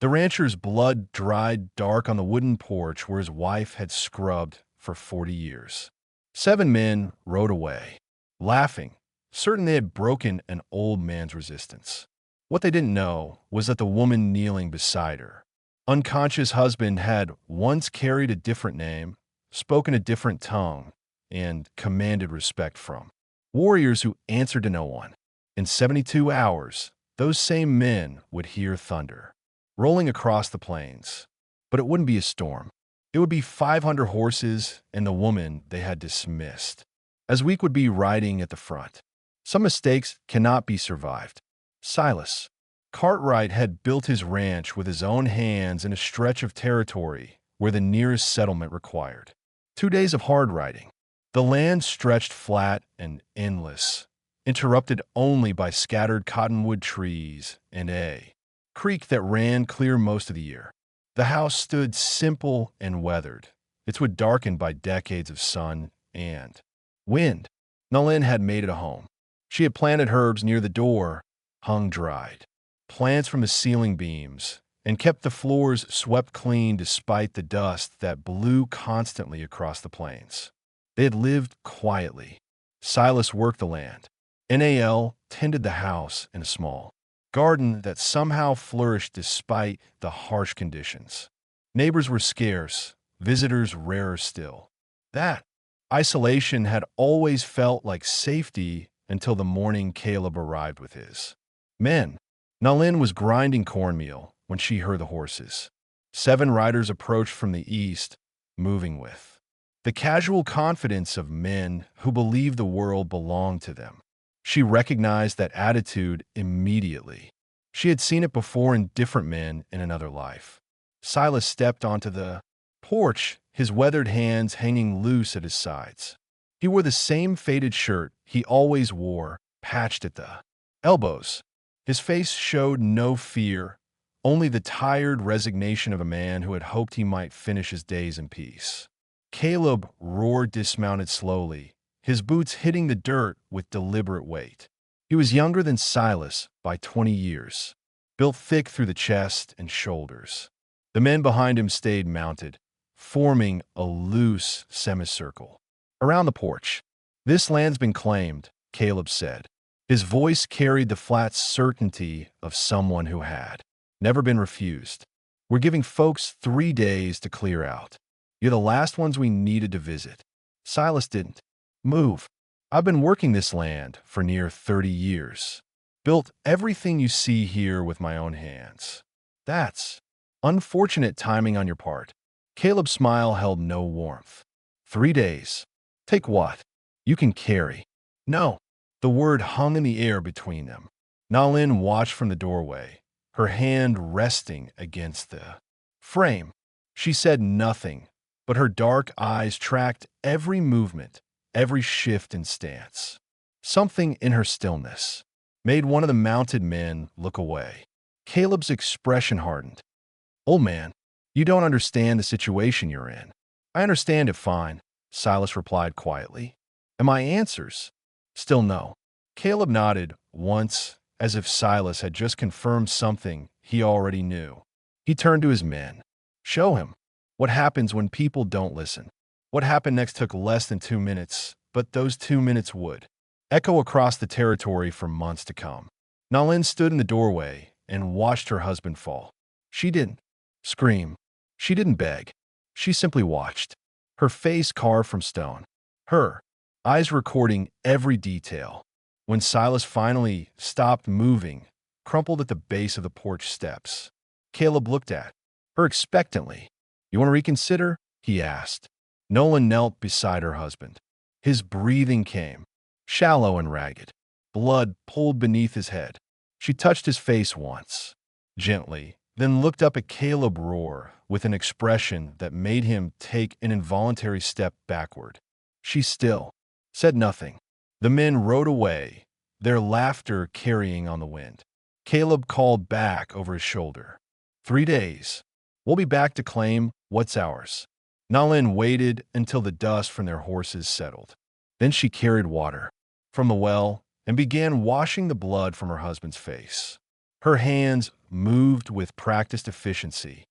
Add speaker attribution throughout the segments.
Speaker 1: The rancher's blood dried dark on the wooden porch where his wife had scrubbed for 40 years. 7 men rode away, laughing, certain they had broken an old man's resistance. What they didn't know was that the woman kneeling beside her unconscious husband had once carried a different name, spoken a different tongue, and commanded respect from warriors who answered to no one. In 72 hours, those same men would hear thunder rolling across the plains. But it wouldn't be a storm. It would be 500 horses and the woman they had dismissed. As Week would be riding at the front. Some mistakes cannot be survived. Silas Cartwright had built his ranch with his own hands in a stretch of territory where the nearest settlement required 2 days of hard riding. The land stretched flat and endless, interrupted only by scattered cottonwood trees and a creek that ran clear most of the year. The house stood simple and weathered, its wood darkened by decades of sun and wind. Nalin had made it a home. She had planted herbs near the door, hung dried plants from the ceiling beams, and kept the floors swept clean despite the dust that blew constantly across the plains. They had lived quietly. Silas worked the land. Nal tended the house in a small garden that somehow flourished despite the harsh conditions. Neighbors were scarce, visitors rarer still. That isolation had always felt like safety until the morning Caleb arrived with his men. Nalin was grinding cornmeal when she heard the horses. 7 riders approached from the east, moving with the casual confidence of men who believe the world belonged to them. She recognized that attitude immediately. She had seen it before in different men in another life. Silas stepped onto the porch, his weathered hands hanging loose at his sides. He wore the same faded shirt he always wore, patched at the elbows. His face showed no fear, only the tired resignation of a man who had hoped he might finish his days in peace. Caleb roared, dismounted slowly, his boots hitting the dirt with deliberate weight. He was younger than Silas by 20 years, built thick through the chest and shoulders. The men behind him stayed mounted, forming a loose semicircle around the porch. "This land's been claimed," Caleb said. His voice carried the flat certainty of someone who had never been refused. "We're giving folks 3 days to clear out. You're the last ones we needed to visit." Silas didn't move. "I've been working this land for near 30 years. Built everything you see here with my own hands." "That's unfortunate timing on your part." Caleb's smile held no warmth. 3 days. Take what you can carry." "No." The word hung in the air between them. Nalin watched from the doorway, her hand resting against the frame. She said nothing, but her dark eyes tracked every movement, every shift in stance. Something in her stillness made one of the mounted men look away. Caleb's expression hardened. "Old man, you don't understand the situation you're in." "I understand it fine," Silas replied quietly. "And my answers?" "Still no." Caleb nodded once, as if Silas had just confirmed something he already knew. He turned to his men. "Show him what happens when people don't listen." What happened next took less than 2 minutes, but those 2 minutes would echo across the territory for months to come. Nalin stood in the doorway and watched her husband fall. She didn't scream. She didn't beg. She simply watched, her face carved from stone, her eyes recording every detail. When Silas finally stopped moving, crumpled at the base of the porch steps, Caleb looked at her expectantly. "You want to reconsider?" he asked. Nolan knelt beside her husband. His breathing came, shallow and ragged. Blood pulled beneath his head. She touched his face once, gently, then looked up at Caleb Roar with an expression that made him take an involuntary step backward. She still said nothing. The men rode away, their laughter carrying on the wind. Caleb called back over his shoulder. 3 days. We'll be back to claim what's ours." Nalin waited until the dust from their horses settled. Then she carried water from the well and began washing the blood from her husband's face. Her hands moved with practiced efficiency,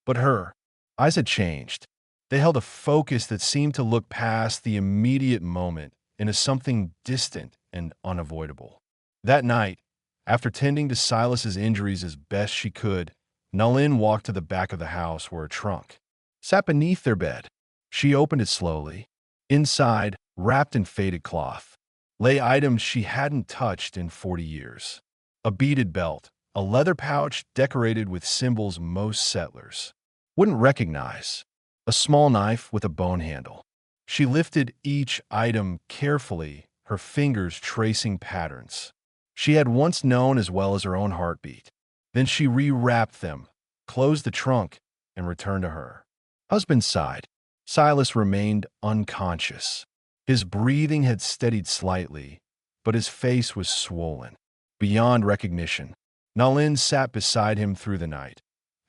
Speaker 1: but her eyes had changed. They held a focus that seemed to look past the immediate moment into something distant and unavoidable. That night, after tending to Silas's injuries as best she could, Nalin walked to the back of the house where a trunk sat beneath their bed. She opened it slowly. Inside, wrapped in faded cloth, lay items she hadn't touched in 40 years. A beaded belt, a leather pouch decorated with symbols most settlers wouldn't recognize, a small knife with a bone handle. She lifted each item carefully, her fingers tracing patterns she had once known as well as her own heartbeat. Then she rewrapped them, closed the trunk, and returned to her husband's side. Silas remained unconscious. His breathing had steadied slightly, but his face was swollen beyond recognition. Nalin sat beside him through the night,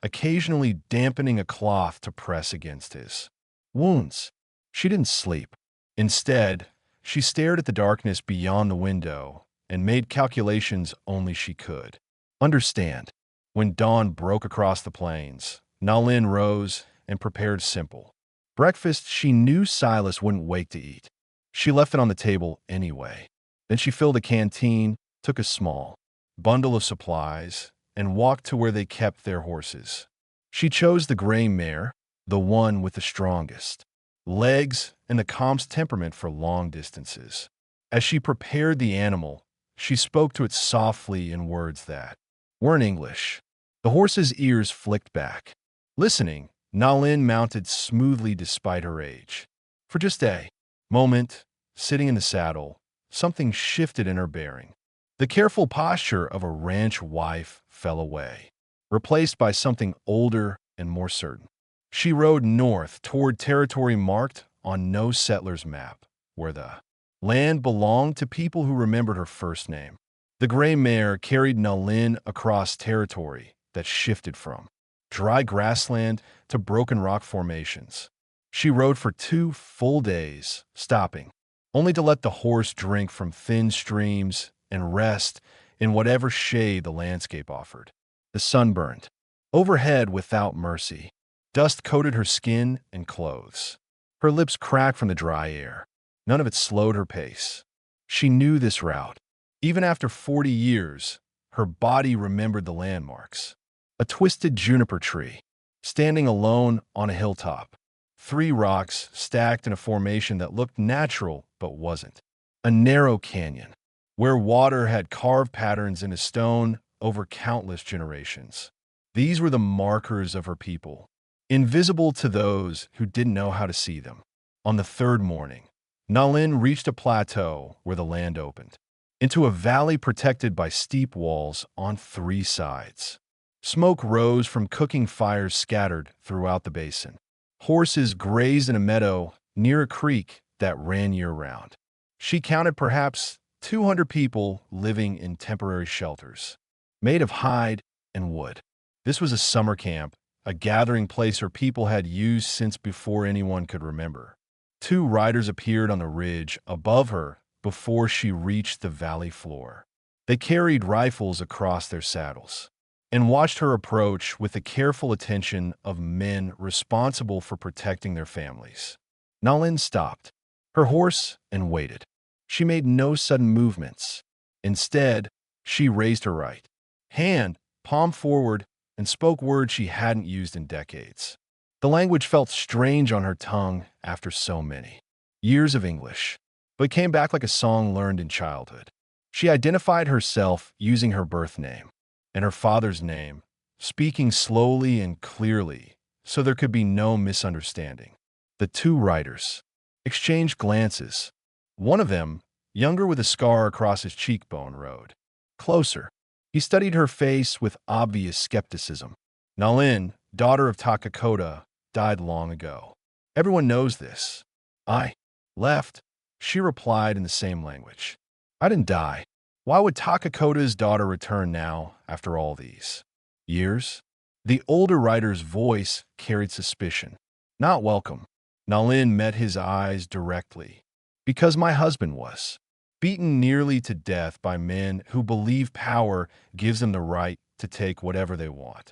Speaker 1: occasionally dampening a cloth to press against his wounds. She didn't sleep. Instead, she stared at the darkness beyond the window and made calculations only she could understand. When dawn broke across the plains, Nalin rose and prepared simple breakfast she knew Silas wouldn't wake to eat. She left it on the table anyway. Then she filled a canteen, took a small bundle of supplies, and walked to where they kept their horses. She chose the gray mare, the one with the strongest legs and the calm's temperament for long distances. As she prepared the animal, she spoke to it softly in words that weren't English. The horse's ears flicked back. Listening, Nalin mounted smoothly despite her age. For just a moment, sitting in the saddle, something shifted in her bearing. The careful posture of a ranch wife fell away, replaced by something older and more certain. She rode north toward territory marked on no settler's map, where the land belonged to people who remembered her first name. The gray mare carried Nalin across territory that shifted from dry grassland to broken rock formations. She rode for 2 full days, stopping only to let the horse drink from thin streams and rest in whatever shade the landscape offered. The sun burned overhead without mercy. Dust coated her skin and clothes. Her lips cracked from the dry air. None of it slowed her pace. She knew this route. Even after 40 years, her body remembered the landmarks. A twisted juniper tree, standing alone on a hilltop. 3 rocks stacked in a formation that looked natural but wasn't. A narrow canyon, where water had carved patterns into stone over countless generations. These were the markers of her people, invisible to those who didn't know how to see them. On the 3rd morning, Nalin reached a plateau where the land opened into a valley protected by steep walls on 3 sides. Smoke rose from cooking fires scattered throughout the basin. Horses grazed in a meadow near a creek that ran year-round. She counted perhaps 200 people living in temporary shelters, made of hide and wood. This was a summer camp, a gathering place her people had used since before anyone could remember. 2 riders appeared on the ridge above her before she reached the valley floor. They carried rifles across their saddles and watched her approach with the careful attention of men responsible for protecting their families. Nalin stopped her horse and waited. She made no sudden movements. Instead, she raised her right hand, palm forward, and spoke words she hadn't used in decades. The language felt strange on her tongue after so many years of English, but came back like a song learned in childhood. She identified herself using her birth name and her father's name, speaking slowly and clearly so there could be no misunderstanding. The 2 riders exchanged glances. One of them, younger with a scar across his cheekbone, rode closer. He studied her face with obvious skepticism. Nalin, daughter of Takakota, died long ago. Everyone knows this. I left, she replied in the same language. I didn't die. Why would Takakota's daughter return now after all these years? The older rider's voice carried suspicion. Not welcome. Nalin met his eyes directly. Because my husband was beaten nearly to death by men who believe power gives them the right to take whatever they want.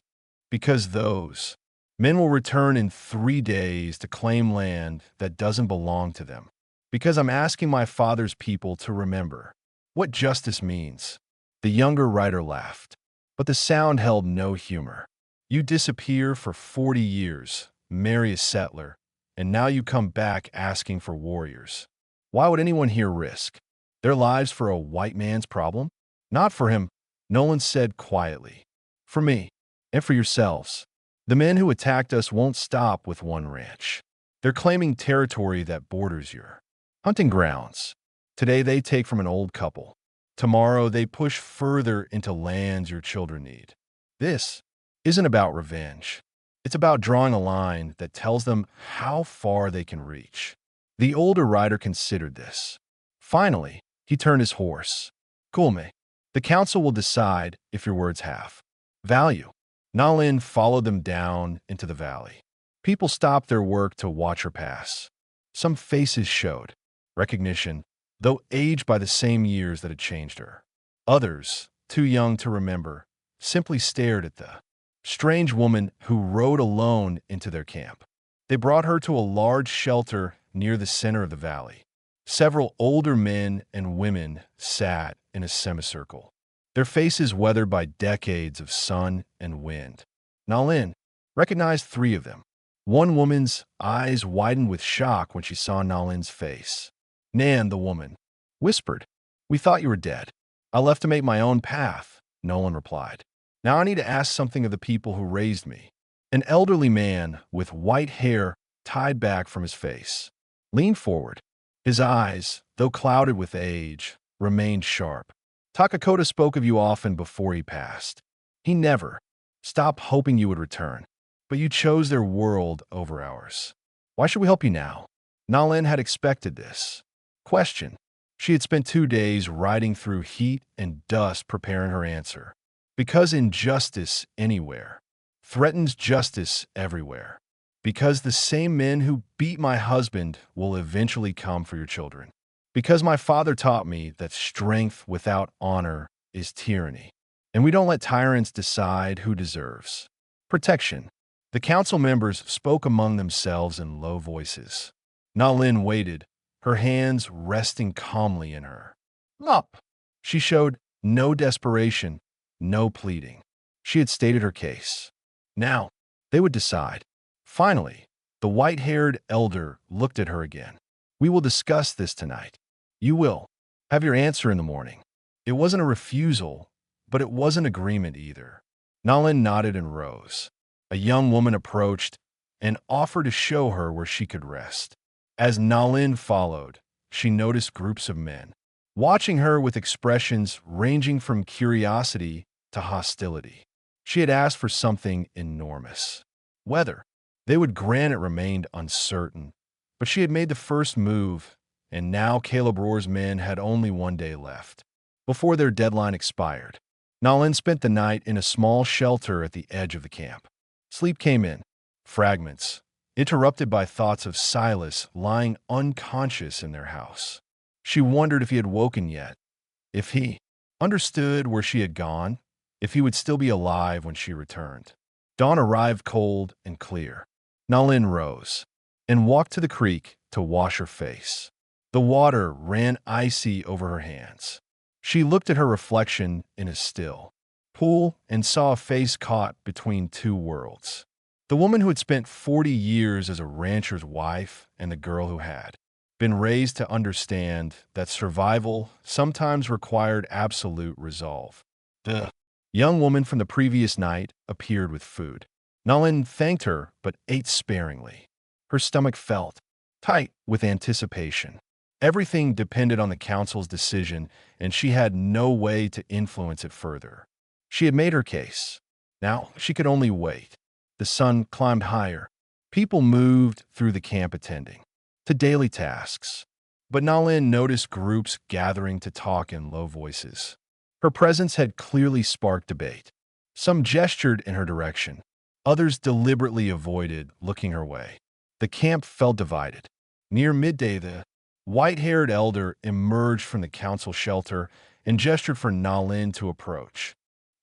Speaker 1: Because those men will return in 3 days to claim land that doesn't belong to them. Because I'm asking my father's people to remember what justice means. The younger rider laughed, but the sound held no humor. You disappear for 40 years, marry a settler, and now you come back asking for warriors. Why would anyone here risk their lives for a white man's problem? Not for him, Nolan said quietly. For me, and for yourselves. The men who attacked us won't stop with one ranch. They're claiming territory that borders your hunting grounds. Today they take from an old couple. Tomorrow they push further into lands your children need. This isn't about revenge. It's about drawing a line that tells them how far they can reach. The older rider considered this. Finally, he turned his horse. Cool me. The council will decide if your words have value. Nalin followed them down into the valley. People stopped their work to watch her pass. Some faces showed recognition, though aged by the same years that had changed her. Others, too young to remember, simply stared at the strange woman who rode alone into their camp. They brought her to a large shelter near the center of the valley. Several older men and women sat in a semicircle, their faces weathered by decades of sun and wind. Nalin recognized 3 of them. One woman's eyes widened with shock when she saw Nalin's face. Nan, the woman, whispered, "We thought you were dead." "I left to make my own path," Nolan replied. "Now I need to ask something of the people who raised me." An elderly man with white hair tied back from his face leaned forward. His eyes, though clouded with age, remained sharp. Takakota spoke of you often before he passed. He never stopped hoping you would return, but you chose their world over ours. Why should we help you now? Nalin had expected this question. She had spent 2 days riding through heat and dust preparing her answer. Because injustice anywhere threatens justice everywhere. Because the same men who beat my husband will eventually come for your children. Because my father taught me that strength without honor is tyranny, and we don't let tyrants decide who deserves protection. The council members spoke among themselves in low voices. Nalin waited, her hands resting calmly in her lap. She showed no desperation, no pleading. She had stated her case. Now, they would decide. Finally, the white-haired elder looked at her again. "We will discuss this tonight. You will have your answer in the morning." It wasn't a refusal, but it wasn't agreement either. Nalin nodded and rose. A young woman approached and offered to show her where she could rest. As Nalin followed, she noticed groups of men, watching her with expressions ranging from curiosity to hostility. She had asked for something enormous. Whether they would grant it remained uncertain, but she had made the first move, and now Caleb Rohr's men had only 1 day left before their deadline expired. Nalin spent the night in a small shelter at the edge of the camp. Sleep came in, fragments, interrupted by thoughts of Silas lying unconscious in their house. She wondered if he had woken yet, if he understood where she had gone, if he would still be alive when she returned. Dawn arrived cold and clear. Nalin rose and walked to the creek to wash her face. The water ran icy over her hands. She looked at her reflection in a still pool and saw a face caught between 2 worlds. The woman who had spent 40 years as a rancher's wife and the girl who had been raised to understand that survival sometimes required absolute resolve. The young woman from the previous night appeared with food. Nalin thanked her but ate sparingly. Her stomach felt tight with anticipation. Everything depended on the council's decision, and she had no way to influence it further. She had made her case. Now she could only wait. The sun climbed higher. People moved through the camp attending to daily tasks. But Nalin noticed groups gathering to talk in low voices. Her presence had clearly sparked debate. Some gestured in her direction. Others deliberately avoided looking her way. The camp felt divided. Near midday, the white-haired elder emerged from the council shelter and gestured for Nalin to approach.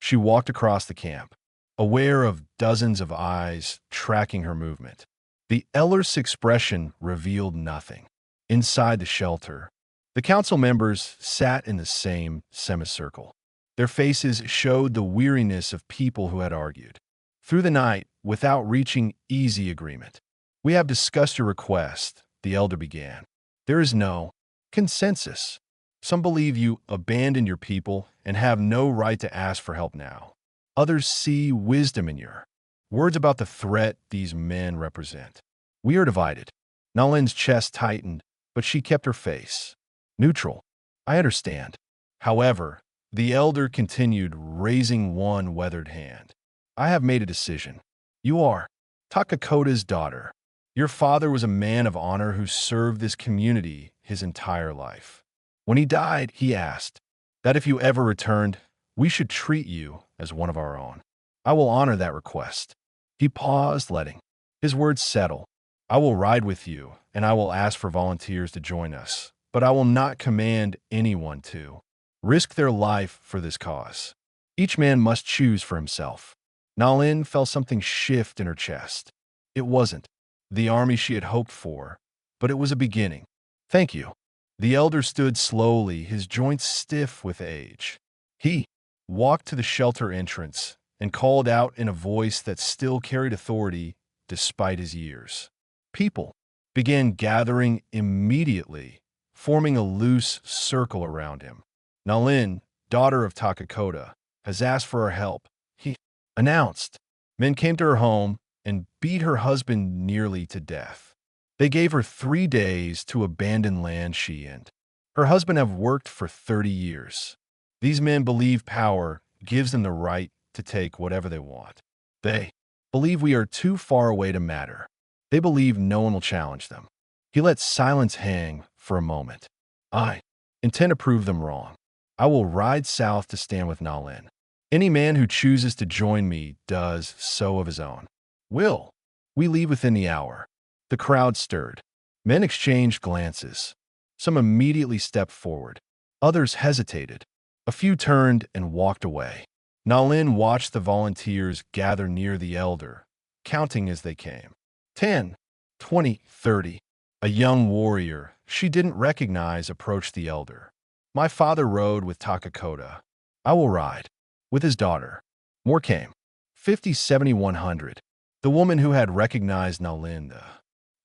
Speaker 1: She walked across the camp, aware of dozens of eyes tracking her movement. The elder's expression revealed nothing. Inside the shelter, the council members sat in the same semicircle. Their faces showed the weariness of people who had argued through the night without reaching easy agreement. "We have discussed your request," the elder began. "There is no consensus. Some believe you abandoned your people and have no right to ask for help now. Others see wisdom in your words about the threat these men represent. We are divided." Nalin's chest tightened, but she kept her face neutral. "I understand." However, the elder continued, raising one weathered hand. "I have made a decision. You are Takakota's daughter. Your father was a man of honor who served this community his entire life. When he died, he asked that if you ever returned, we should treat you as one of our own. I will honor that request." He paused, letting his words settle. "I will ride with you, and I will ask for volunteers to join us, but I will not command anyone to risk their life for this cause. Each man must choose for himself." Nalin felt something shift in her chest. It wasn't the army she had hoped for, but it was a beginning. "Thank you." The elder stood slowly, his joints stiff with age. He walked to the shelter entrance and called out in a voice that still carried authority despite his years. People began gathering immediately, forming a loose circle around him. "Nalin, daughter of Takakota, has asked for our help," he announced. Men came to her home and beat her husband nearly to death. They gave her 3 days to abandon land she and her husband have worked for 30 years. These men believe power gives them the right to take whatever they want. They believe we are too far away to matter. They believe no one will challenge them. He let silence hang for a moment. "I intend to prove them wrong. I will ride south to stand with Nalin. Any man who chooses to join me does so of his own will. We leave within the hour." The crowd stirred. Men exchanged glances. Some immediately stepped forward. Others hesitated. A few turned and walked away. Nalin watched the volunteers gather near the elder, counting as they came. 10, 20, 30. A young warrior she didn't recognize approached the elder. "My father rode with Takakota. I will ride with his daughter." More came. 50, 70, 100. The woman who had recognized Nalin the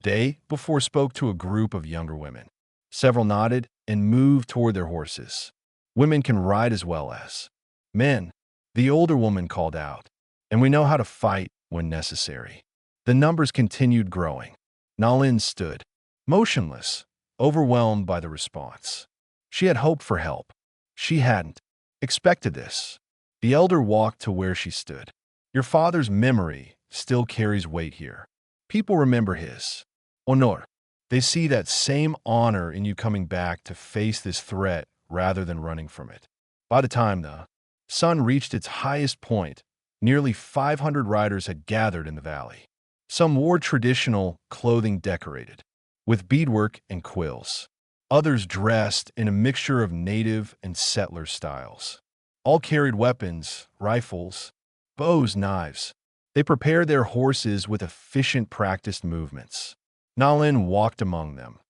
Speaker 1: day before spoke to a group of younger women. Several nodded and moved toward their horses. "Women can ride as well as men," the older woman called out, "and we know how to fight when necessary." The numbers continued growing. Nalin stood, motionless, overwhelmed by the response. She had hoped for help. She hadn't expected this. The elder walked to where she stood. "Your father's memory still carries weight here. People remember his honor. They see that same honor in you coming back to face this threat rather than running from it." By the time the sun reached its highest point, nearly 500 riders had gathered in the valley. Some wore traditional clothing decorated with beadwork and quills. Others dressed in a mixture of native and settler styles. All carried weapons, rifles, bows, knives. They prepared their horses with efficient practiced movements. Nalin walked among them,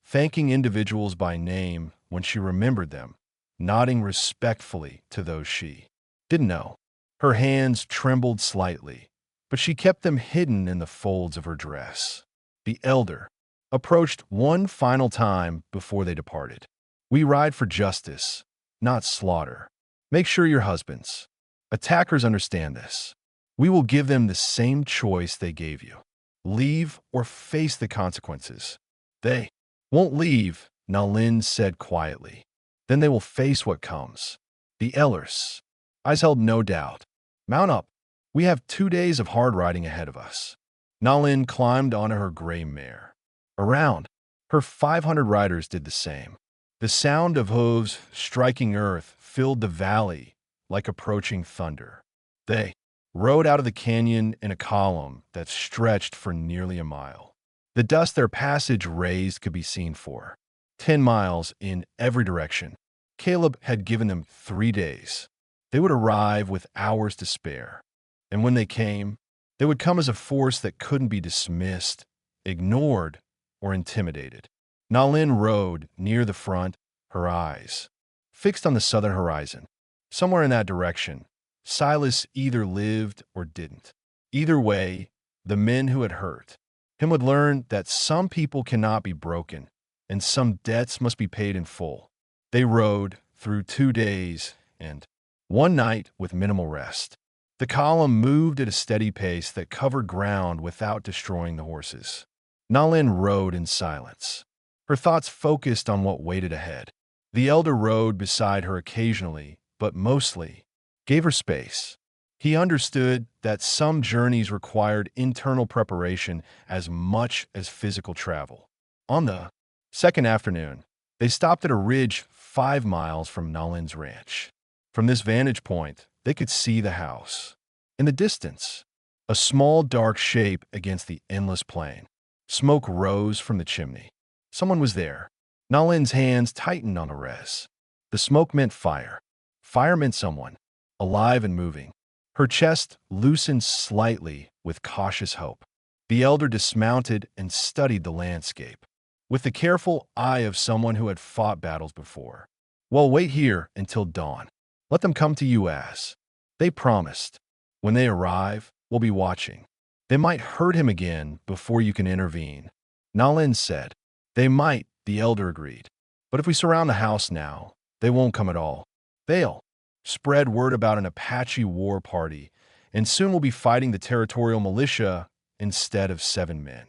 Speaker 1: thanking individuals by name when she remembered them, nodding respectfully to those she didn't know. Her hands trembled slightly, but she kept them hidden in the folds of her dress. The elder approached one final time before they departed. "We ride for justice, not slaughter. Make sure your husbands, attackers understand this. We will give them the same choice they gave you. Leave or face the consequences." "They won't leave," Nalin said quietly. "Then they will face what comes." The elder's eyes held no doubt. "Mount up. We have 2 days of hard riding ahead of us." Nalin climbed onto her gray mare. Around her 500 riders did the same. The sound of hooves striking earth filled the valley like approaching thunder. They rode out of the canyon in a column that stretched for nearly a mile. The dust their passage raised could be seen for 10 miles in every direction. Caleb had given them 3 days. They would arrive with hours to spare. And when they came, they would come as a force that couldn't be dismissed, ignored, or intimidated. Nalin rode near the front, her eyes fixed on the southern horizon. Somewhere in that direction, Silas either lived or didn't. Either way, the men who had hurt him would learn that some people cannot be broken, and some debts must be paid in full. They rode through 2 days and one night with minimal rest. The column moved at a steady pace that covered ground without destroying the horses. Nalin rode in silence, her thoughts focused on what waited ahead. The elder rode beside her occasionally, but mostly gave her space. He understood that some journeys required internal preparation as much as physical travel. On the second afternoon, they stopped at a ridge 5 miles from Nalin's ranch. From this vantage point, they could see the house. In the distance, a small dark shape against the endless plain. Smoke rose from the chimney. Someone was there. Nalin's hands tightened on a res. The smoke meant fire. Fire meant someone, alive and moving. Her chest loosened slightly with cautious hope. The elder dismounted and studied the landscape with the careful eye of someone who had fought battles before. "Well, wait here until dawn. Let them come to you as they promised. When they arrive, we'll be watching. They might hurt him again before you can intervene," Nalin said. "They might," the elder agreed. "But if we surround the house now, they won't come at all. They'll spread word about an Apache war party, and soon we'll be fighting the territorial militia instead of 7 men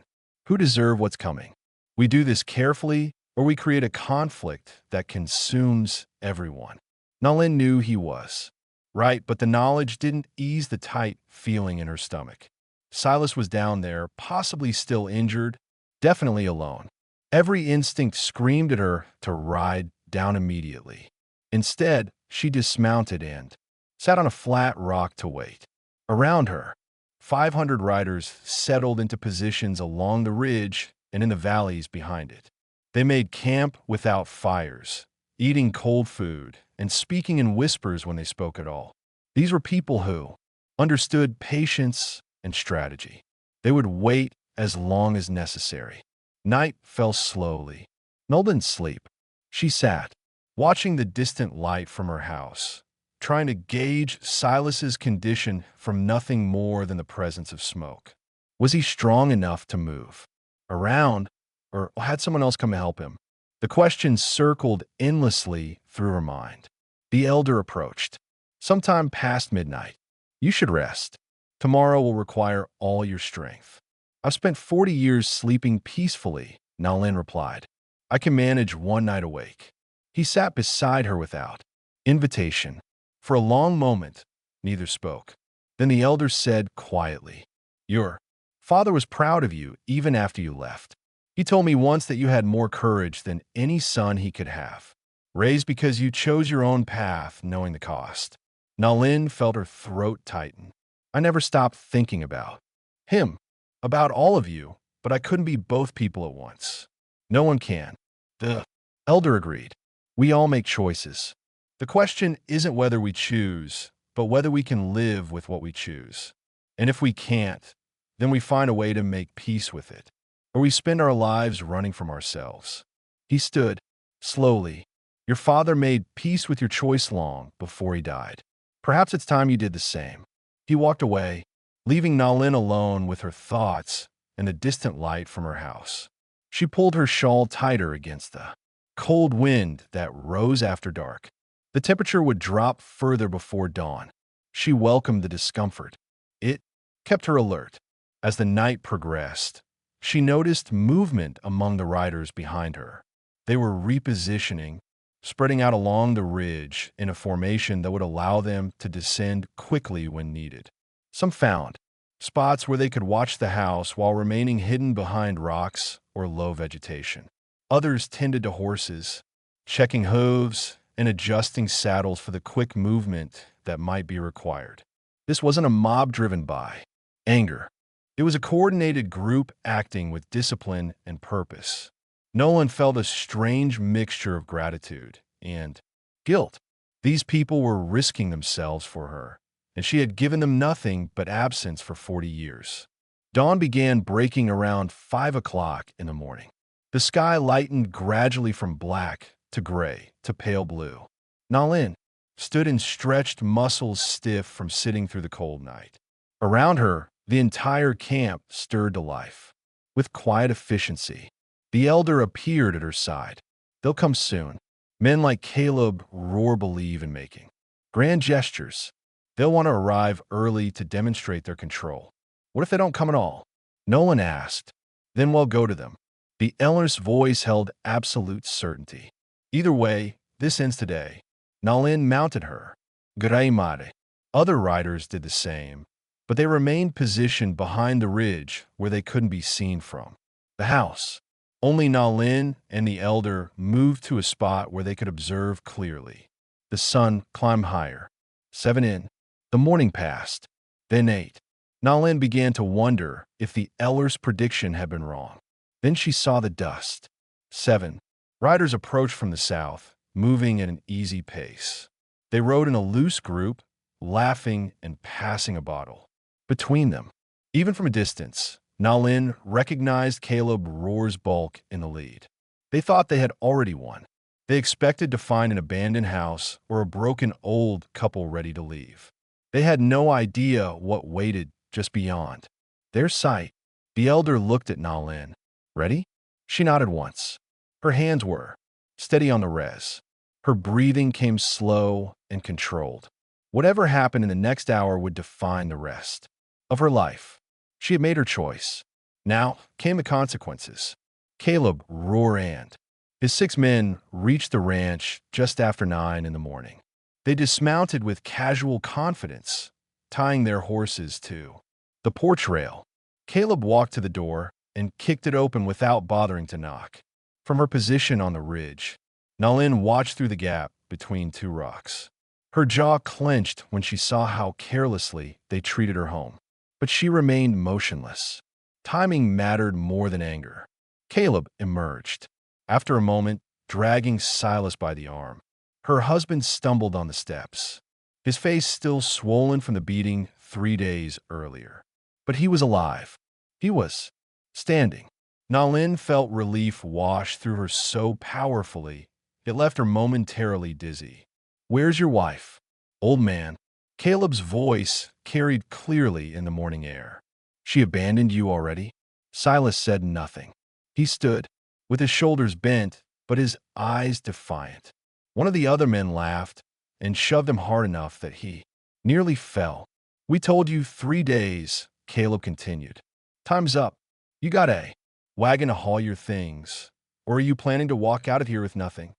Speaker 1: who deserve what's coming. We do this carefully, or we create a conflict that consumes everyone." Nalin knew he was right, but the knowledge didn't ease the tight feeling in her stomach. Silas was down there, possibly still injured, definitely alone. Every instinct screamed at her to ride down immediately. Instead, she dismounted and sat on a flat rock to wait. Around her, 500 riders settled into positions along the ridge and in the valleys behind it. They made camp without fires, eating cold food and speaking in whispers when they spoke at all. These were people who understood patience and strategy. They would wait as long as necessary. Night fell slowly. Nul didn't sleep. She sat, watching the distant light from her house, trying to gauge Silas's condition from nothing more than the presence of smoke. Was he strong enough to move around, or had someone else come to help him? The question circled endlessly through her mind. The elder approached. "Sometime past midnight. You should rest. Tomorrow will require all your strength." "I've spent 40 years sleeping peacefully," Nalin replied. "I can manage 1 night awake." He sat beside her without invitation. For a long moment, neither spoke. Then the elder said quietly, "Your father was proud of you even after you left. He told me once that you had more courage than any son he could have, raised because you chose your own path, knowing the cost." Nalin felt her throat tighten. "I never stopped thinking about him, about all of you, but I couldn't be both people at once." "No one can," the elder agreed. "We all make choices. The question isn't whether we choose, but whether we can live with what we choose. And if we can't, then we find a way to make peace with it, or we spend our lives running from ourselves." He stood, slowly. "Your father made peace with your choice long before he died. Perhaps it's time you did the same." He walked away, leaving Nalin alone with her thoughts and the distant light from her house. She pulled her shawl tighter against the cold wind that rose after dark. The temperature would drop further before dawn. She welcomed the discomfort. It kept her alert. As the night progressed, she noticed movement among the riders behind her. They were repositioning, spreading out along the ridge in a formation that would allow them to descend quickly when needed. Some found spots where they could watch the house while remaining hidden behind rocks or low vegetation. Others tended to horses, checking hooves and adjusting saddles for the quick movement that might be required. This wasn't a mob driven by anger. It was a coordinated group acting with discipline and purpose. Nolan felt a strange mixture of gratitude and guilt. These people were risking themselves for her, and she had given them nothing but absence for 40 years. Dawn began breaking around 5 o'clock in the morning. The sky lightened gradually from black to gray to pale blue. Nalin stood in stretched muscles stiff from sitting through the cold night. Around her, the entire camp stirred to life. With quiet efficiency, the elder appeared at her side. They'll come soon. Men like Caleb roar believe in making grand gestures. They'll want to arrive early to demonstrate their control. What if they don't come at all? Nolan asked. Then we'll go to them. The elder's voice held absolute certainty. Either way, this ends today. Nalin mounted her. Graimare. Other riders did the same, but they remained positioned behind the ridge where they couldn't be seen from the house. Only Nalin and the elder moved to a spot where they could observe clearly. The sun climbed higher. 7 in. The morning passed. Then 8. Nalin began to wonder if the elder's prediction had been wrong. Then she saw the dust. 7. Riders approached from the south, moving at an easy pace. They rode in a loose group, laughing and passing a bottle between them. Even from a distance, Nalin recognized Caleb Roar's bulk in the lead. They thought they had already won. They expected to find an abandoned house or a broken old couple ready to leave. They had no idea what waited just beyond their sight. The elder looked at Nalin. Ready? She nodded once. Her hands were steady on the res. Her breathing came slow and controlled. Whatever happened in the next hour would define the rest of her life. She had made her choice. Now came the consequences. Caleb roared and his 6 men reached the ranch just after 9 in the morning. They dismounted with casual confidence, tying their horses to the porch rail. Caleb walked to the door and kicked it open without bothering to knock. From her position on the ridge, Nalin watched through the gap between 2 rocks. Her jaw clenched when she saw how carelessly they treated her home. But she remained motionless. Timing mattered more than anger. Caleb emerged. After a moment, dragging Silas by the arm. Her husband stumbled on the steps, his face still swollen from the beating 3 days earlier. But he was alive. He was standing. Nalin felt relief wash through her so powerfully, it left her momentarily dizzy. Where's your wife? Old man. Caleb's voice carried clearly in the morning air. She abandoned you already? Silas said nothing. He stood, with his shoulders bent, but his eyes defiant. One of the other men laughed and shoved him hard enough that he nearly fell. We told you 3 days, Caleb continued. Time's up. You got a wagon to haul your things, or are you planning to walk out of here with nothing?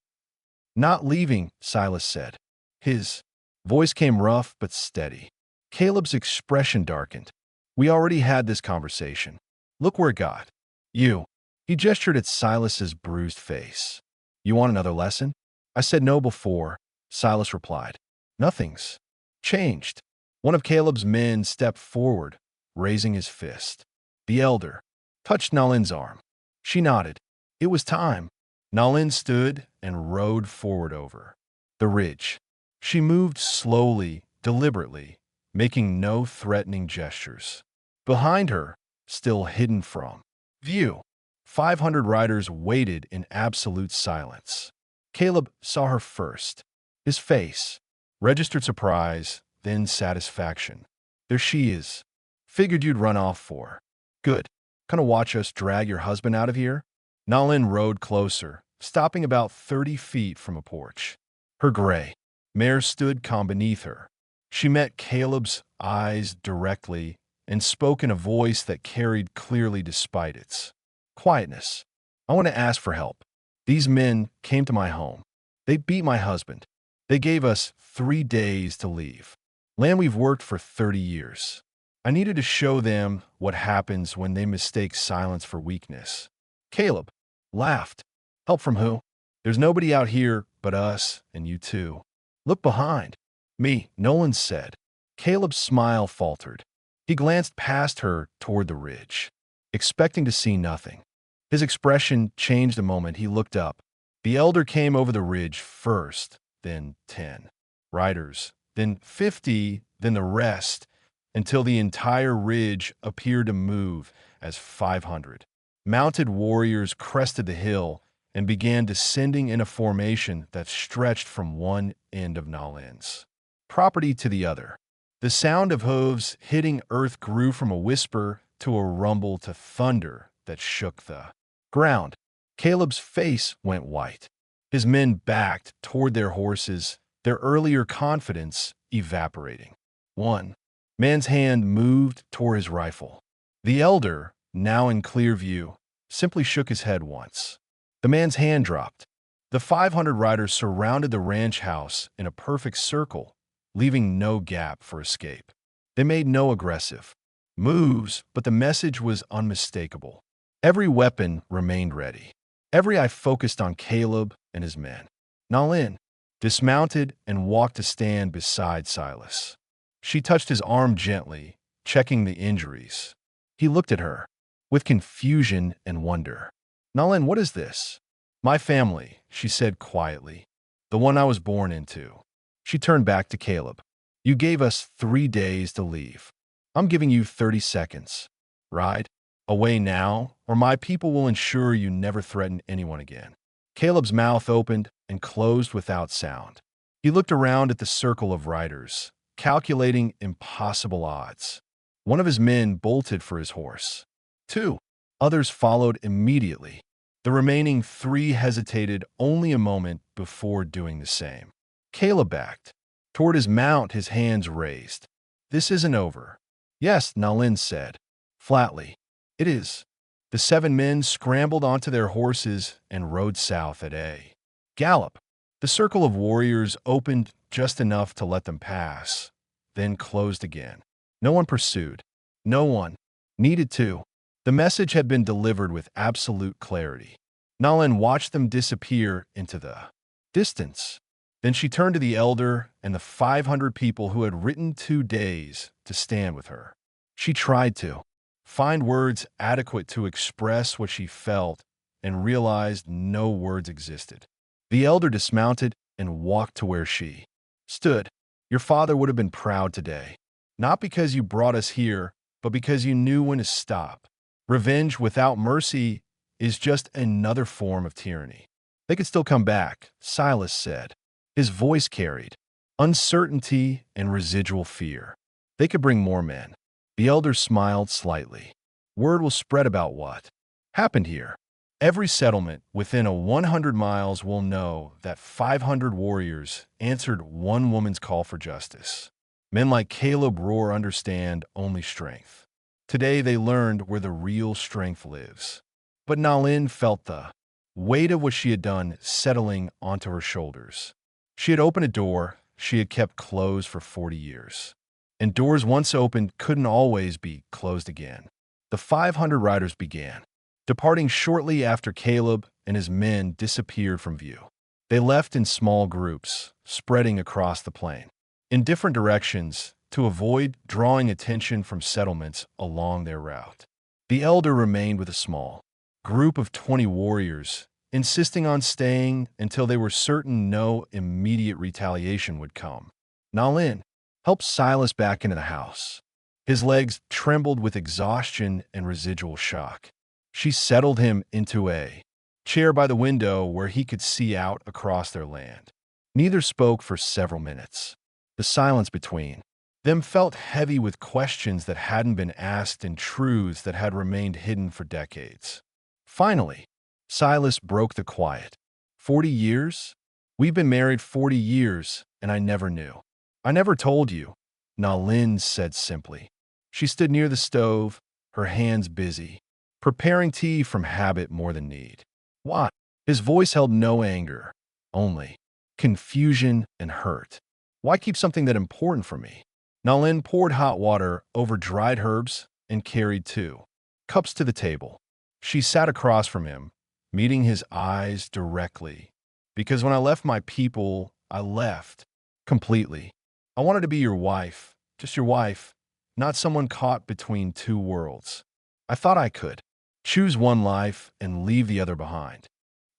Speaker 1: Not leaving, Silas said. His voice came rough but steady. Caleb's expression darkened. We already had this conversation. Look where it got. You. He gestured at Silas's bruised face. You want another lesson? I said no before, Silas replied. Nothing's changed. One of Caleb's men stepped forward, raising his fist. The elder touched Nalin's arm. She nodded. It was time. Nalin stood and rode forward over the ridge. She moved slowly, deliberately, making no threatening gestures. Behind her, still hidden from view, 500 riders waited in absolute silence. Caleb saw her first. His face registered surprise, then satisfaction. There she is. Figured you'd run off for. Good. Gonna watch us drag your husband out of here? Nalin rode closer, stopping about 30 feet from a porch. Her gray mare stood calm beneath her. She met Caleb's eyes directly and spoke in a voice that carried clearly despite its quietness. I want to ask for help. These men came to my home. They beat my husband. They gave us 3 days to leave. Land we've worked for 30 years. I needed to show them what happens when they mistake silence for weakness. Caleb laughed. Help from who? There's nobody out here but us and you too. Look behind. Me, Nolan said. Caleb's smile faltered. He glanced past her toward the ridge, expecting to see nothing. His expression changed the moment he looked up. The elder came over the ridge first, then 10. riders, then 50, then the rest, until the entire ridge appeared to move as 500. Mounted warriors crested the hill and began descending in a formation that stretched from one end of Nalin's property to the other. The sound of hooves hitting earth grew from a whisper to a rumble to thunder that shook the ground. Caleb's face went white. His men backed toward their horses, their earlier confidence evaporating. One man's hand moved toward his rifle. The elder, now in clear view, simply shook his head once. The man's hand dropped. The 500 riders surrounded the ranch house in a perfect circle, leaving no gap for escape. They made no aggressive moves, but the message was unmistakable. Every weapon remained ready. Every eye focused on Caleb and his men. Nalin dismounted and walked to stand beside Silas. She touched his arm gently, checking the injuries. He looked at her with confusion and wonder. Nalin, what is this? My family, she said quietly. The one I was born into. She turned back to Caleb. You gave us 3 days to leave. I'm giving you 30 seconds. Ride away now, or my people will ensure you never threaten anyone again. Caleb's mouth opened and closed without sound. He looked around at the circle of riders, calculating impossible odds. One of his men bolted for his horse. 2 others followed immediately. The remaining 3 hesitated only a moment before doing the same. Caleb backed toward his mount, his hands raised. This isn't over. Yes, Nalin said, flatly. It is. The 7 men scrambled onto their horses and rode south at a gallop. The circle of warriors opened just enough to let them pass, then closed again. No one pursued. No one needed to. The message had been delivered with absolute clarity. Nalin watched them disappear into the distance. Then she turned to the elder and the 500 people who had ridden 2 days to stand with her. She tried to find words adequate to express what she felt and realized no words existed. The elder dismounted and walked to where she stood. Your father would have been proud today, not because you brought us here, but because you knew when to stop. Revenge without mercy is just another form of tyranny. They could still come back, Silas said. His voice carried uncertainty and residual fear. They could bring more men. The elder smiled slightly. Word will spread about what happened here. Every settlement within 100 miles will know that 500 warriors answered one woman's call for justice. Men like Caleb Rohr understand only strength. Today they learned where the real strength lives. But Nalin felt the weight of what she had done settling onto her shoulders. She had opened a door she had kept closed for 40 years. And doors once opened couldn't always be closed again. The 500 riders began, departing shortly after Caleb and his men disappeared from view. They left in small groups, spreading across the plain, in different directions to avoid drawing attention from settlements along their route. The elder remained with a small group of 20 warriors, insisting on staying until they were certain no immediate retaliation would come. Nalin helped Silas back into the house. His legs trembled with exhaustion and residual shock. She settled him into a chair by the window where he could see out across their land. Neither spoke for several minutes. The silence between them felt heavy with questions that hadn't been asked and truths that had remained hidden for decades. Finally, Silas broke the quiet. 40 years? We've been married 40 years, and I never knew. I never told you, Nalin said simply. She stood near the stove, her hands busy, preparing tea from habit more than need. What? His voice held no anger, only confusion and hurt. Why keep something that important from me? Nalin poured hot water over dried herbs and carried 2 cups to the table. She sat across from him, meeting his eyes directly. Because when I left my people, I left completely. I wanted to be your wife, just your wife, not someone caught between 2 worlds. I thought I could choose one life and leave the other behind.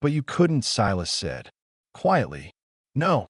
Speaker 1: But you couldn't, Silas said, quietly. No.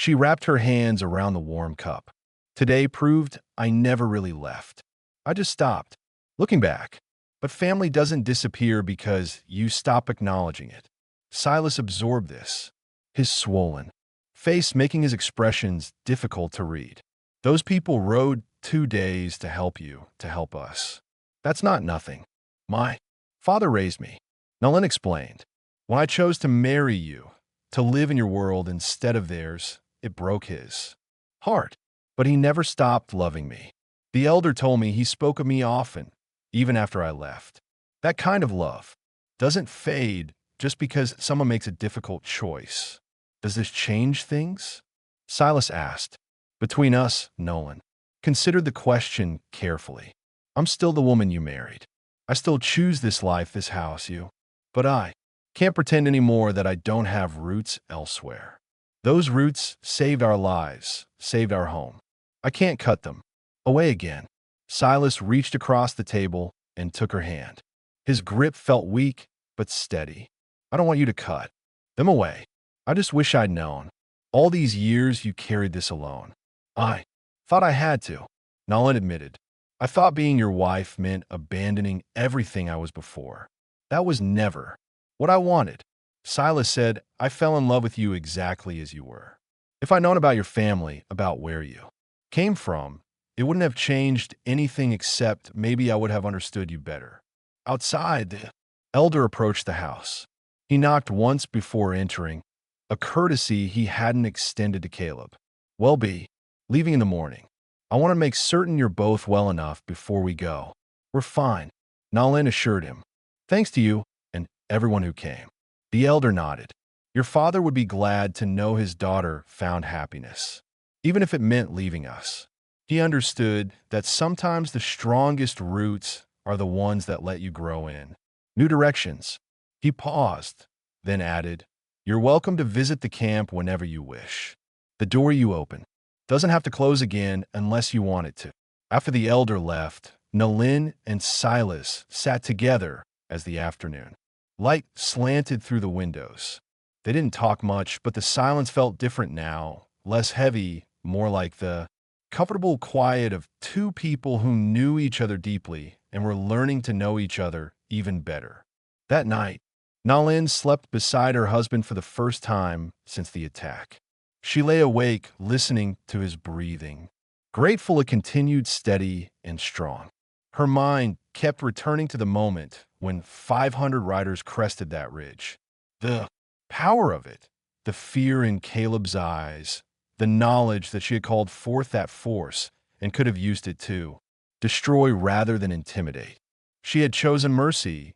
Speaker 1: She wrapped her hands around the warm cup. Today proved I never really left. I just stopped, looking back. But family doesn't disappear because you stop acknowledging it. Silas absorbed this, his swollen face making his expressions difficult to read. Those people rode 2 days to help you, to help us. That's not nothing. My father raised me. Nolan explained. When I chose to marry you, to live in your world instead of theirs, it broke his heart. But he never stopped loving me. The elder told me he spoke of me often, even after I left. That kind of love doesn't fade just because someone makes a difficult choice. Does this change things? Silas asked. Between us, Nolan considered the question carefully. I'm still the woman you married. I still choose this life, this house, you. But I can't pretend anymore that I don't have roots elsewhere. Those roots saved our lives, saved our home. I can't cut them away again. Silas reached across the table and took her hand. His grip felt weak but steady. I don't want you to cut them away. I just wish I'd known. All these years you carried this alone. I thought I had to, Nolan admitted. I thought being your wife meant abandoning everything I was before. That was never what I wanted. Silas said, I fell in love with you exactly as you were. If I'd known about your family, about where you came from, it wouldn't have changed anything except maybe I would have understood you better. Outside, the elder approached the house. He knocked once before entering, a courtesy he hadn't extended to Caleb. Well, be leaving in the morning. I want to make certain you're both well enough before we go. We're fine, Nolan assured him. Thanks to you and everyone who came. The elder nodded. Your father would be glad to know his daughter found happiness, even if it meant leaving us. He understood that sometimes the strongest roots are the ones that let you grow in new directions. He paused, then added, You're welcome to visit the camp whenever you wish. The door you open doesn't have to close again unless you want it to. After the elder left, Nolan and Silas sat together as the afternoon light slanted through the windows. They didn't talk much, but the silence felt different now, less heavy, more like the comfortable quiet of two people who knew each other deeply and were learning to know each other even better. That night, Nolan slept beside her husband for the first time since the attack. She lay awake, listening to his breathing, grateful it continued steady and strong. Her mind kept returning to the moment when 500 riders crested that ridge. The power of it, the fear in Caleb's eyes, the knowledge that she had called forth that force and could have used it to destroy rather than intimidate. She had chosen mercy,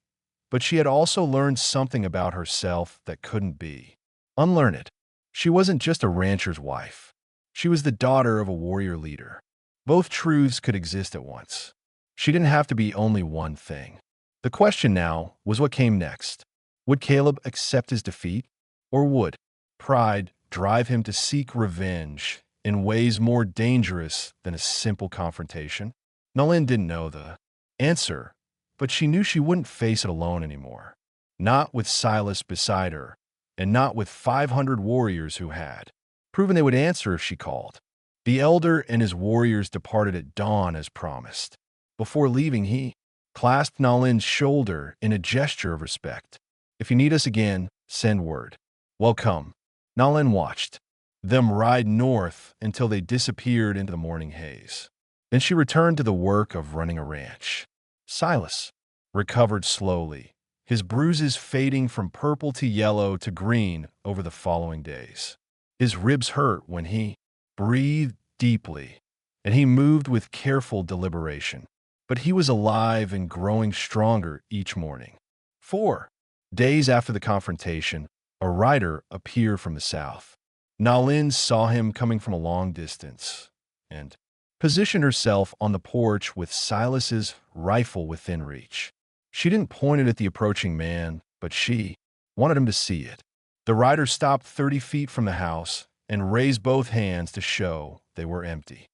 Speaker 1: but she had also learned something about herself that couldn't be. Unlearn it. She wasn't just a rancher's wife. She was the daughter of a warrior leader. Both truths could exist at once. She didn't have to be only one thing. The question now was what came next. Would Caleb accept his defeat, or would pride drive him to seek revenge in ways more dangerous than a simple confrontation? Nolan didn't know the answer, but she knew she wouldn't face it alone anymore. Not with Silas beside her, and not with 500 warriors who had proven they would answer if she called. The elder and his warriors departed at dawn as promised. Before leaving, he clasped Nolan's shoulder in a gesture of respect. If you need us again, send word. Welcome. Nolan watched them ride north until they disappeared into the morning haze. Then she returned to the work of running a ranch. Silas recovered slowly, his bruises fading from purple to yellow to green over the following days. His ribs hurt when he breathed deeply, and he moved with careful deliberation. But he was alive and growing stronger each morning. 4 days after the confrontation, a rider appeared from the south. Nolan saw him coming from a long distance and positioned herself on the porch with Silas's rifle within reach. She didn't point it at the approaching man, but she wanted him to see it. The rider stopped 30 feet from the house and raised both hands to show they were empty.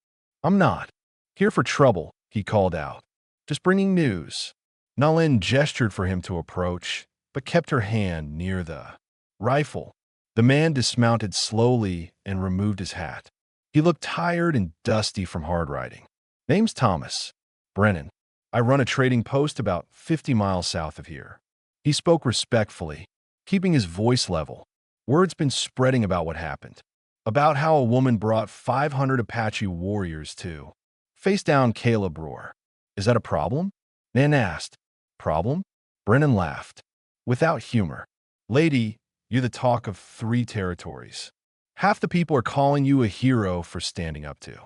Speaker 1: I'm not here for trouble, he called out. Just bringing news. Nolan gestured for him to approach, but kept her hand near the rifle. The man dismounted slowly and removed his hat. He looked tired and dusty from hard riding. Name's Thomas. Brennan. I run a trading post about 50 miles south of here. He spoke respectfully, keeping his voice level. Word's been spreading about what happened. About how a woman brought 500 Apache warriors to face down Caleb Roar. Is that a problem? Nan asked. Problem? Brennan laughed. Without humor. Lady, you're the talk of 3 territories. Half the people are calling you a hero for standing up to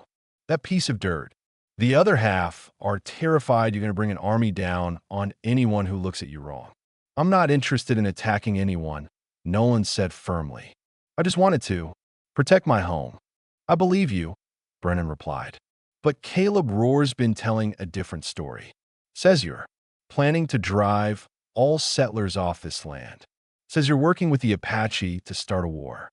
Speaker 1: that piece of dirt. The other half are terrified you're going to bring an army down on anyone who looks at you wrong. I'm not interested in attacking anyone, Nolan said firmly. I just wanted to protect my home. I believe you, Brennan replied. But Caleb Roar's been telling a different story. Says you're planning to drive all settlers off this land. Says you're working with the Apache to start a war.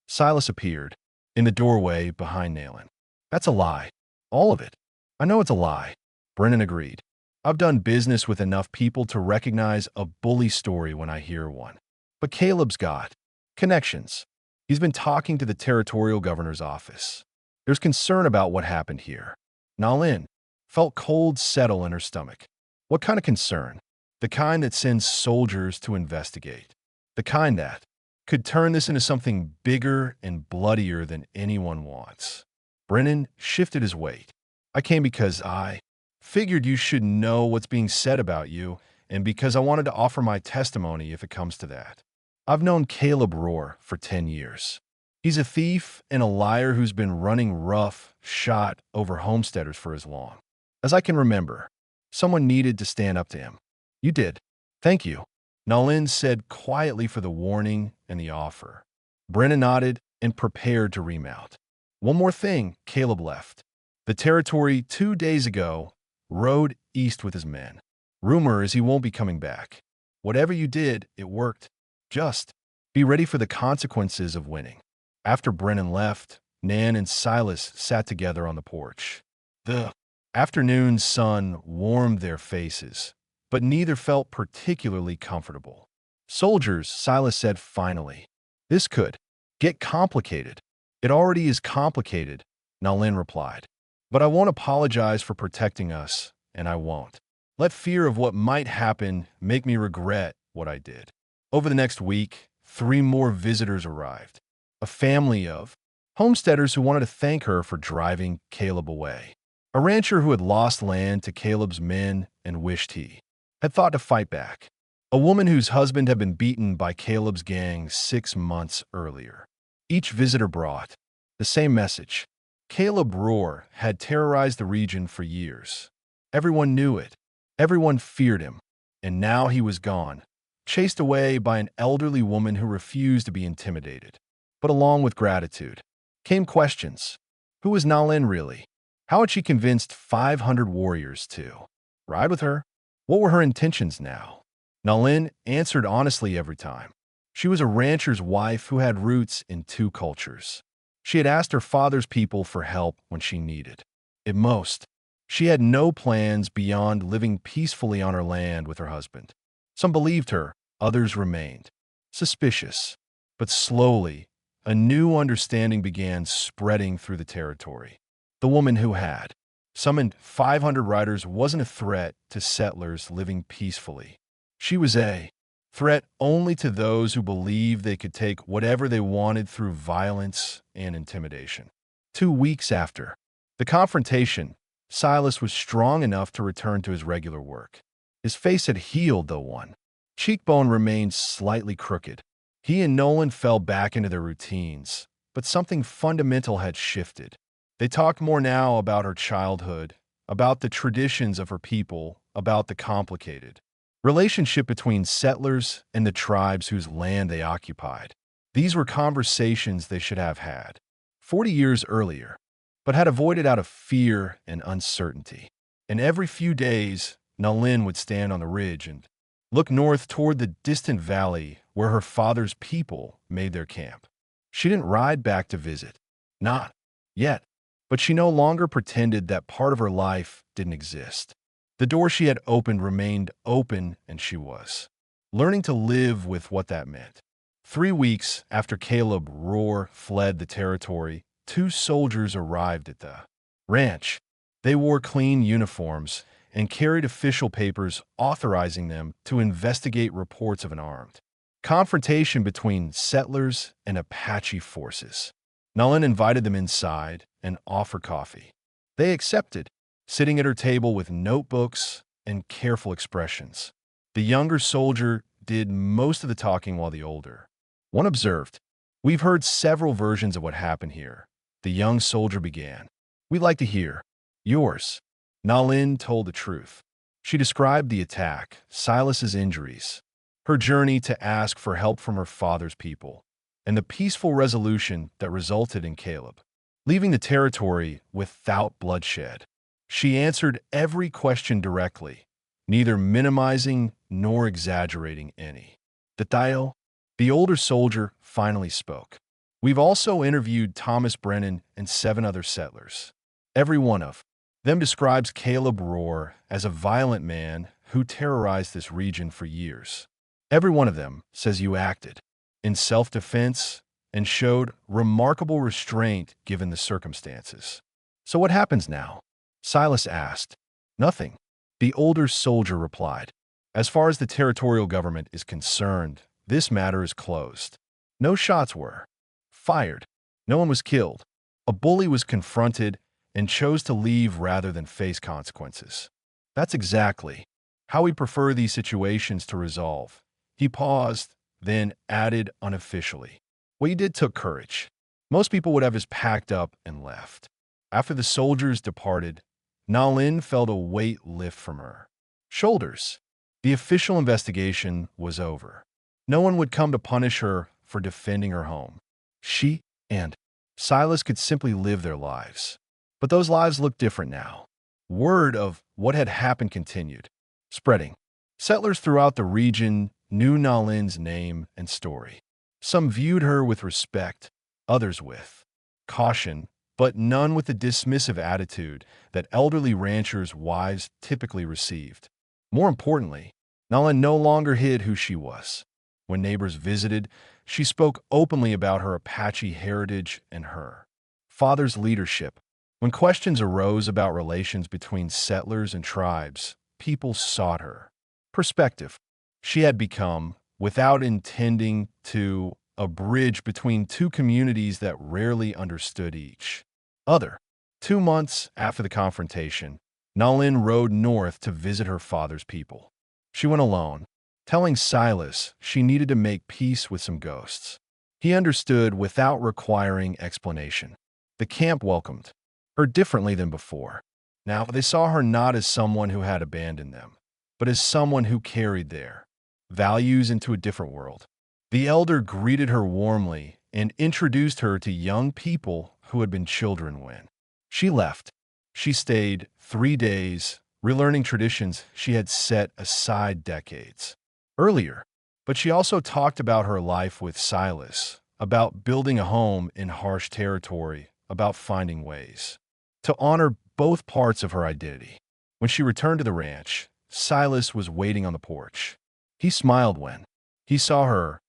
Speaker 1: Silas appeared in the doorway behind Nayland. That's a lie. All of it. I know it's a lie. Brennan agreed. I've done business with enough people to recognize a bully story when I hear one. But Caleb's got connections. He's been talking to the territorial governor's office. There's concern about what happened here. Nalin felt cold settle in her stomach. What kind of concern? The kind that sends soldiers to investigate. The kind that could turn this into something bigger and bloodier than anyone wants. Brennan shifted his weight. I came because I figured you should know what's being said about you, and because I wanted to offer my testimony if it comes to that. I've known Caleb Roar for 10 years. He's a thief and a liar who's been running rough shot over homesteaders for as long as I can remember. Someone needed to stand up to him. You did. Thank you, Nalin said quietly for the warning and the offer. Brennan nodded and prepared to remount. One more thing, Caleb left the territory 2 days ago, rode east with his men. Rumor is he won't be coming back. Whatever you did, it worked. Just be ready for the consequences of winning. After Brennan left, Nan and Silas sat together on the porch. The afternoon sun warmed their faces, but neither felt particularly comfortable. Soldiers, Silas said finally. This could get complicated. It already is complicated, Nalin replied. But I won't apologize for protecting us, and I won't let fear of what might happen make me regret what I did. Over the next week, 3 more visitors arrived. A family of homesteaders who wanted to thank her for driving Caleb away. A rancher who had lost land to Caleb's men and wished he had thought to fight back. A woman whose husband had been beaten by Caleb's gang 6 months earlier. Each visitor brought the same message. Caleb Roar had terrorized the region for years. Everyone knew it. Everyone feared him. And now he was gone, chased away by an elderly woman who refused to be intimidated. But along with gratitude came questions. Who was Nalin really? How had she convinced 500 warriors to ride with her? What were her intentions now? Nalin answered honestly every time. She was a rancher's wife who had roots in 2 cultures. She had asked her father's people for help when she needed. At most, she had no plans beyond living peacefully on her land with her husband. Some believed her, others remained suspicious. But slowly, a new understanding began spreading through the territory. The woman who had summoned 500 riders wasn't a threat to settlers living peacefully. She was a threat only to those who believed they could take whatever they wanted through violence and intimidation. 2 weeks after the confrontation, Silas was strong enough to return to his regular work. His face had healed, though one cheekbone remained slightly crooked. He and Nolan fell back into their routines, but something fundamental had shifted. They talked more now about her childhood, about the traditions of her people, about the complicated relationship between settlers and the tribes whose land they occupied. These were conversations they should have had 40 years earlier, but had avoided out of fear and uncertainty. And every few days, Nalin would stand on the ridge and look north toward the distant valley where her father's people made their camp. She didn't ride back to visit. Not yet. But she no longer pretended that part of her life didn't exist. The door she had opened remained open, and she was learning to live with what that meant. 3 weeks after Caleb Roar fled the territory, 2 soldiers arrived at the ranch. They wore clean uniforms and carried official papers authorizing them to investigate reports of an armed confrontation between settlers and Apache forces. Nolan invited them inside and offered coffee. They accepted, sitting at her table with notebooks and careful expressions. The younger soldier did most of the talking while the older one observed. "We've heard several versions of what happened here," the young soldier began. "We'd like to hear yours." Nalin told the truth. She described the attack, Silas's injuries, her journey to ask for help from her father's people, and the peaceful resolution that resulted in Caleb leaving the territory without bloodshed. She answered every question directly, neither minimizing nor exaggerating any detail. The older soldier finally spoke. "We've also interviewed Thomas Brennan and 7 other settlers. Every one of them describes Caleb Roar as a violent man who terrorized this region for years. Every one of them says you acted in self-defense and showed remarkable restraint given the circumstances." "So what happens now?" Silas asked. "Nothing," the older soldier replied. "As far as the territorial government is concerned, this matter is closed. No shots were fired. No one was killed. A bully was confronted and chose to leave rather than face consequences. That's exactly how we prefer these situations to resolve." He paused, then added unofficially, "What you did took courage. Most people would have just packed up and left." After the soldiers departed, Nalin felt a weight lift from her shoulders. The official investigation was over. No one would come to punish her for defending her home. She and Silas could simply live their lives. But those lives looked different now. Word of what had happened continued, spreading. Settlers throughout the region knew Nalin's name and story. Some viewed her with respect, others with caution, but none with the dismissive attitude that elderly ranchers' wives typically received. More importantly, Nalin no longer hid who she was. When neighbors visited, she spoke openly about her Apache heritage and her father's leadership. When questions arose about relations between settlers and tribes, people sought her perspective. She had become, without intending to, a bridge between 2 communities that rarely understood each other. 2 months after the confrontation, Nalin rode north to visit her father's people. She went alone, telling Silas she needed to make peace with some ghosts. He understood without requiring explanation. The camp welcomed her differently than before. Now they saw her not as someone who had abandoned them, but as someone who carried their values into a different world. The elder greeted her warmly and introduced her to young people who had been children when she left. She stayed 3 days, relearning traditions she had set aside decades earlier. But she also talked about her life with Silas, about building a home in harsh territory, about finding ways to honor both parts of her identity. When she returned to the ranch, Silas was waiting on the porch. He smiled when he saw her,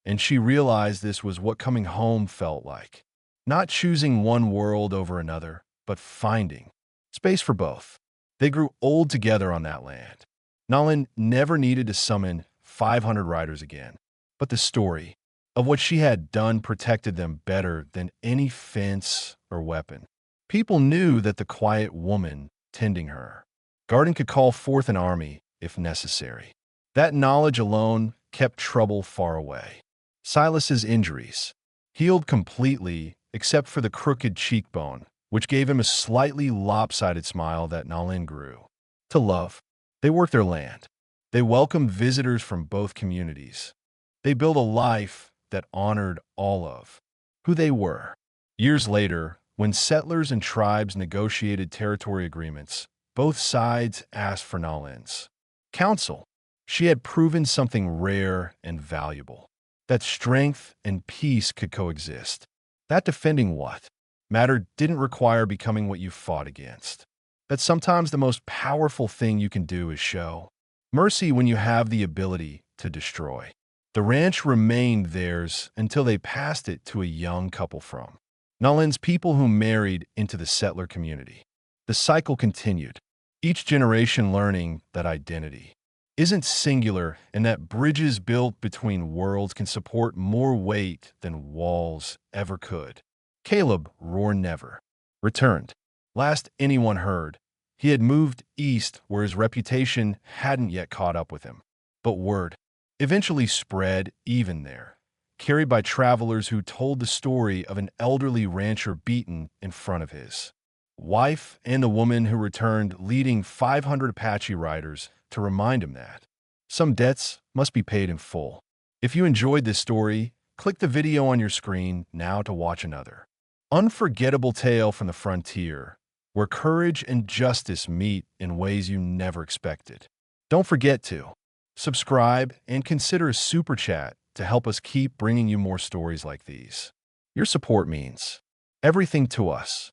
Speaker 1: and she realized this was what coming home felt like. Not choosing one world over another, but finding space for both. They grew old together on that land. Nalin never needed to summon 500 riders again, but the story of what she had done protected them better than any fence or weapon. People knew that the quiet woman tending her garden could call forth an army if necessary. That knowledge alone kept trouble far away. Silas's injuries healed completely except for the crooked cheekbone, which gave him a slightly lopsided smile that Nalin grew to love. They worked their land. They welcomed visitors from both communities. They built a life that honored all of who they were. Years later, when settlers and tribes negotiated territory agreements, both sides asked for Nalin's counsel. She had proven something rare and valuable, that strength and peace could coexist. That defending what mattered didn't require becoming what you fought against. That sometimes the most powerful thing you can do is show mercy when you have the ability to destroy. The ranch remained theirs until they passed it to a young couple from Nolan's people who married into the settler community. The cycle continued, each generation learning that identity isn't singular and that bridges built between worlds can support more weight than walls ever could. Caleb Roar never returned. Last anyone heard, he had moved east where his reputation hadn't yet caught up with him. But word eventually spread even there, carried by travelers who told the story of an elderly rancher beaten in front of his wife and the woman who returned leading 500 Apache riders to remind him that some debts must be paid in full. If you enjoyed this story, click the video on your screen now to watch another unforgettable tale from the frontier, where courage and justice meet in ways you never expected. Don't forget to subscribe and consider a super chat to help us keep bringing you more stories like these. Your support means everything to us.